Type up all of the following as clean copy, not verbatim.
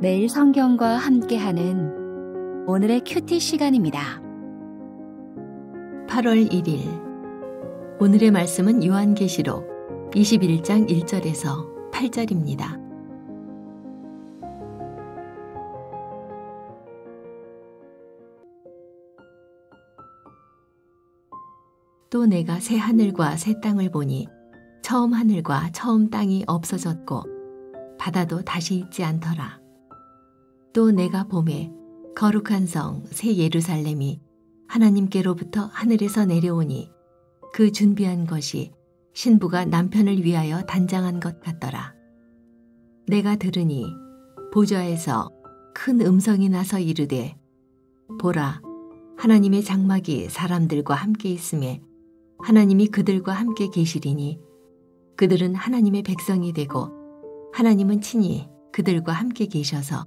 매일 성경과 함께하는 오늘의 큐티 시간입니다. 8월 1일 오늘의 말씀은 요한계시록 21장 1절에서 8절입니다. 또 내가 새 하늘과 새 땅을 보니 처음 하늘과 처음 땅이 없어졌고 바다도 다시 있지 않더라. 또 내가 보매 거룩한 성 새 예루살렘이 하나님께로부터 하늘에서 내려오니 그 준비한 것이 신부가 남편을 위하여 단장한 것 같더라. 내가 들으니 보좌에서 큰 음성이 나서 이르되 보라, 하나님의 장막이 사람들과 함께 있음에 하나님이 그들과 함께 계시리니 그들은 하나님의 백성이 되고 하나님은 친히 그들과 함께 계셔서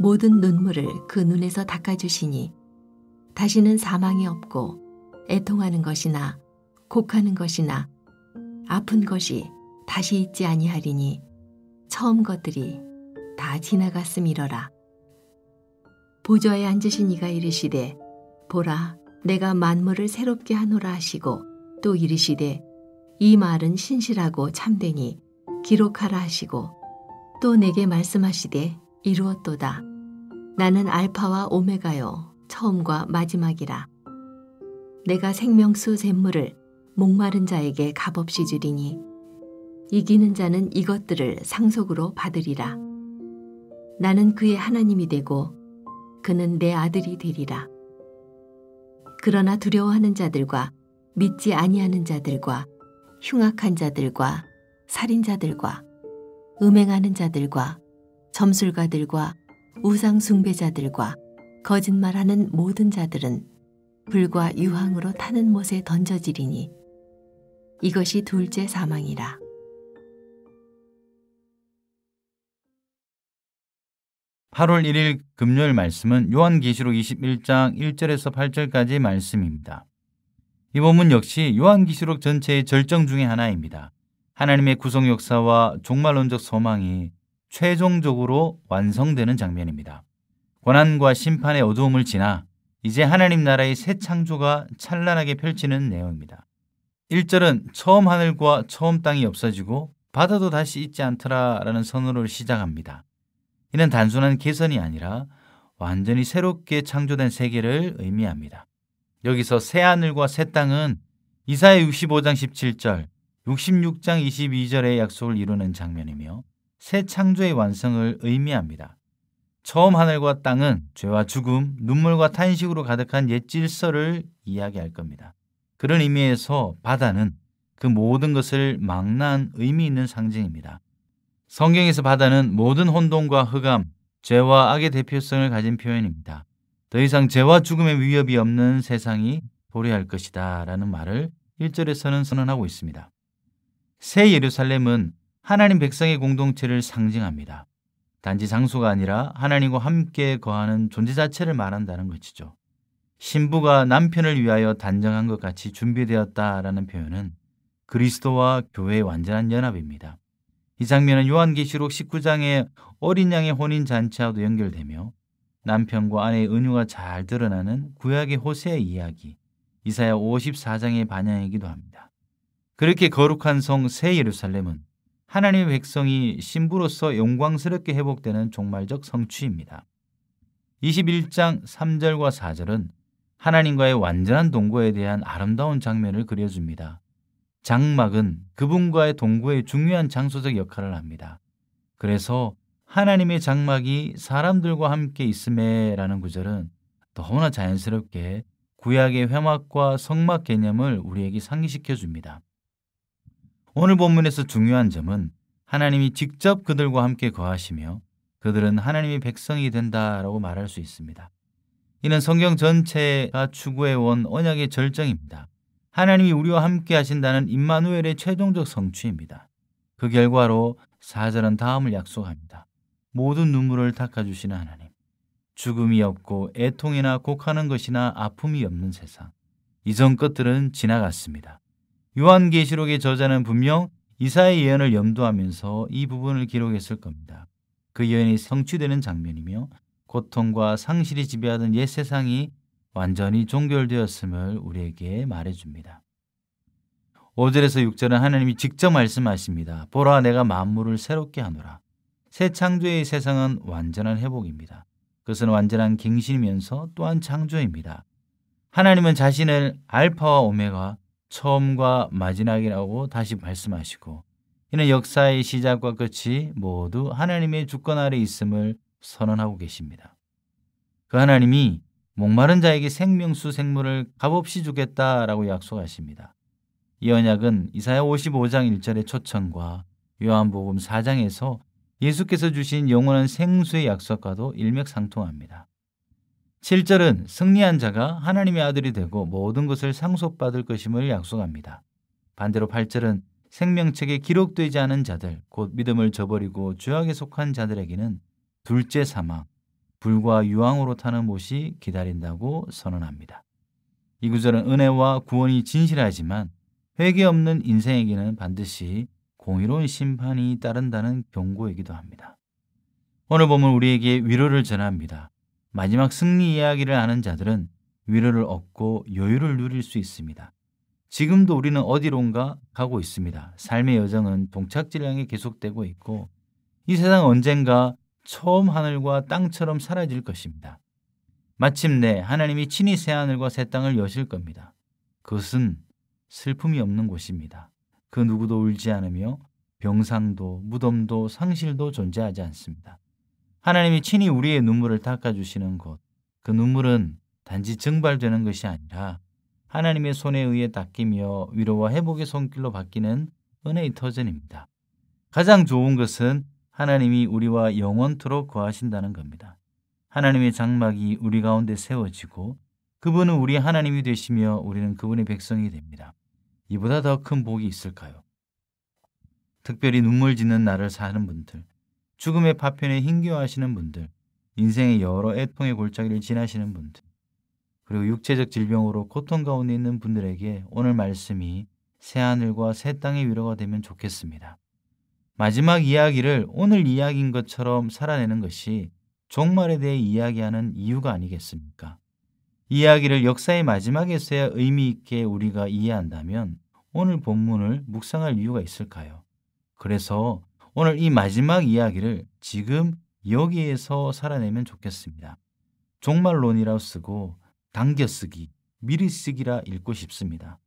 모든 눈물을 그 눈에서 닦아주시니 다시는 사망이 없고 애통하는 것이나 곡하는 것이나 아픈 것이 다시 있지 아니하리니 처음 것들이 다 지나갔음이러라. 보좌에 앉으신 이가 이르시되 보라, 내가 만물을 새롭게 하노라 하시고 또 이르시되 이 말은 신실하고 참되니 기록하라 하시고 또 내게 말씀하시되 이루었도다. 나는 알파와 오메가요 처음과 마지막이라. 내가 생명수 샘물을 목마른 자에게 값없이 주리니 이기는 자는 이것들을 상속으로 받으리라. 나는 그의 하나님이 되고 그는 내 아들이 되리라. 그러나 두려워하는 자들과 믿지 아니하는 자들과 흉악한 자들과 살인자들과 음행하는 자들과 점술가들과 우상 숭배자들과 거짓말하는 모든 자들은 불과 유황으로 타는 못에 던져지리니 이것이 둘째 사망이라. (8월 1일) 금요일 말씀은 요한계시록 21장 1절에서 8절까지 말씀입니다. 이 본문 역시 요한계시록 전체의 절정 중의 하나입니다. 하나님의 구속 역사와 종말론적 소망이 최종적으로 완성되는 장면입니다. 고난과 심판의 어두움을 지나 이제 하나님 나라의 새 창조가 찬란하게 펼치는 내용입니다. 1절은 처음 하늘과 처음 땅이 없어지고 바다도 다시 있지 않더라라는 선언으로 시작합니다. 이는 단순한 개선이 아니라 완전히 새롭게 창조된 세계를 의미합니다. 여기서 새 하늘과 새 땅은 이사야 65장 17절, 66장 22절의 약속을 이루는 장면이며 새 창조의 완성을 의미합니다. 처음 하늘과 땅은 죄와 죽음, 눈물과 탄식으로 가득한 옛 질서를 이야기할 겁니다. 그런 의미에서 바다는 그 모든 것을 망라한 의미 있는 상징입니다. 성경에서 바다는 모든 혼돈과 흑암, 죄와 악의 대표성을 가진 표현입니다. 더 이상 죄와 죽음의 위협이 없는 세상이 도래할 것이다 라는 말을 1절에서는 선언하고 있습니다. 새 예루살렘은 하나님 백성의 공동체를 상징합니다. 단지 장소가 아니라 하나님과 함께 거하는 존재 자체를 말한다는 것이죠. 신부가 남편을 위하여 단정한 것 같이 준비되었다라는 표현은 그리스도와 교회의 완전한 연합입니다. 이 장면은 요한계시록 19장의 어린 양의 혼인잔치와도 연결되며 남편과 아내의 은유가 잘 드러나는 구약의 호세의 이야기, 이사야 54장의 반영이기도 합니다. 그렇게 거룩한 성 새 예루살렘은 하나님의 백성이 신부로서 영광스럽게 회복되는 종말적 성취입니다. 21장 3절과 4절은 하나님과의 완전한 동거에 대한 아름다운 장면을 그려줍니다. 장막은 그분과의 동거의 중요한 장소적 역할을 합니다. 그래서 하나님의 장막이 사람들과 함께 있음에 라는 구절은 너무나 자연스럽게 구약의 회막과 성막 개념을 우리에게 상기시켜 줍니다. 오늘 본문에서 중요한 점은 하나님이 직접 그들과 함께 거하시며 그들은 하나님의 백성이 된다라고 말할 수 있습니다. 이는 성경 전체가 추구해온 언약의 절정입니다. 하나님이 우리와 함께 하신다는 임마누엘의 최종적 성취입니다. 그 결과로 4절은 다음을 약속합니다. 모든 눈물을 닦아주시는 하나님, 죽음이 없고 애통이나 곡하는 것이나 아픔이 없는 세상, 이전 것들은 지나갔습니다. 요한계시록의 저자는 분명 이사야의 예언을 염두하면서 이 부분을 기록했을 겁니다. 그 예언이 성취되는 장면이며 고통과 상실이 지배하던 옛 세상이 완전히 종결되었음을 우리에게 말해줍니다. 5절에서 6절은 하나님이 직접 말씀하십니다. 보라, 내가 만물을 새롭게 하노라. 새 창조의 세상은 완전한 회복입니다. 그것은 완전한 갱신이면서 또한 창조입니다. 하나님은 자신을 알파와 오메가, 처음과 마지막이라고 다시 말씀하시고, 이는 역사의 시작과 끝이 모두 하나님의 주권 아래 있음을 선언하고 계십니다. 그 하나님이 목마른 자에게 생명수 생물을 값없이 주겠다라고 약속하십니다. 이 언약은 이사야 55장 1절의 초청과 요한복음 4장에서 예수께서 주신 영원한 생수의 약속과도 일맥상통합니다. 7절은 승리한 자가 하나님의 아들이 되고 모든 것을 상속받을 것임을 약속합니다. 반대로 8절은 생명책에 기록되지 않은 자들, 곧 믿음을 저버리고 죄악에 속한 자들에게는 둘째 사망, 불과 유황으로 타는 못이 기다린다고 선언합니다. 이 구절은 은혜와 구원이 진실하지만 회개 없는 인생에게는 반드시 공의로운 심판이 따른다는 경고이기도 합니다. 오늘 보면 우리에게 위로를 전합니다. 마지막 승리 이야기를 아는 자들은 위로를 얻고 여유를 누릴 수 있습니다. 지금도 우리는 어디론가 가고 있습니다. 삶의 여정은 동착지를 향해 계속되고 있고 이 세상은 언젠가 처음 하늘과 땅처럼 사라질 것입니다. 마침내 하나님이 친히 새 하늘과 새 땅을 여실 겁니다. 그것은 슬픔이 없는 곳입니다. 그 누구도 울지 않으며 병상도 무덤도 상실도 존재하지 않습니다. 하나님이 친히 우리의 눈물을 닦아주시는 곳, 그 눈물은 단지 증발되는 것이 아니라 하나님의 손에 의해 닦이며 위로와 회복의 손길로 바뀌는 은혜의 터전입니다. 가장 좋은 것은 하나님이 우리와 영원토록 거하신다는 겁니다. 하나님의 장막이 우리 가운데 세워지고 그분은 우리 하나님이 되시며 우리는 그분의 백성이 됩니다. 이보다 더 큰 복이 있을까요? 특별히 눈물 짓는 날을 사는 분들, 죽음의 파편에 힘겨워하시는 분들, 인생의 여러 애통의 골짜기를 지나시는 분들, 그리고 육체적 질병으로 고통 가운데 있는 분들에게 오늘 말씀이 새하늘과 새 땅의 위로가 되면 좋겠습니다. 마지막 이야기를 오늘 이야기인 것처럼 살아내는 것이 종말에 대해 이야기하는 이유가 아니겠습니까? 이야기를 역사의 마지막에서야 의미 있게 우리가 이해한다면 오늘 본문을 묵상할 이유가 있을까요? 그래서 오늘 이 마지막 이야기를 지금 여기에서 살아내면 좋겠습니다. 종말론이라 쓰고 당겨쓰기, 미리 쓰기라 읽고 싶습니다.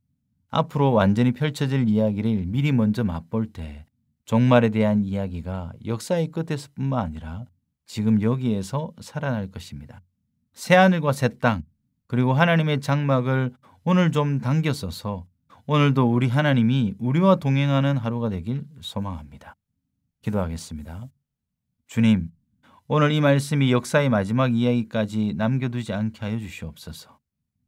앞으로 완전히 펼쳐질 이야기를 미리 먼저 맛볼 때 종말에 대한 이야기가 역사의 끝에서뿐만 아니라 지금 여기에서 살아날 것입니다. 새하늘과 새 땅, 그리고 하나님의 장막을 오늘 좀 당겨 써서 오늘도 우리 하나님이 우리와 동행하는 하루가 되길 소망합니다. 기도하겠습니다. 주님, 오늘 이 말씀이 역사의 마지막 이야기까지 남겨두지 않게 하여 주시옵소서.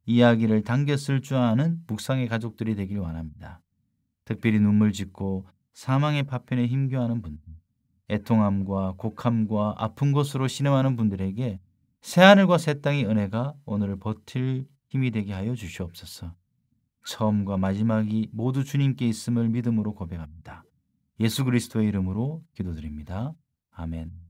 이야기를 당겨 쓸 줄 아는 묵상의 가족들이 되길 원합니다. 특별히 눈물 짓고 사망의 파편에 힘겨워하는 분들, 애통함과 곡함과 아픈 것으로 신음하는 분들에게 새하늘과 새 땅의 은혜가 오늘을 버틸 힘이 되게 하여 주시옵소서. 처음과 마지막이 모두 주님께 있음을 믿음으로 고백합니다. 예수 그리스도의 이름으로 기도드립니다. 아멘.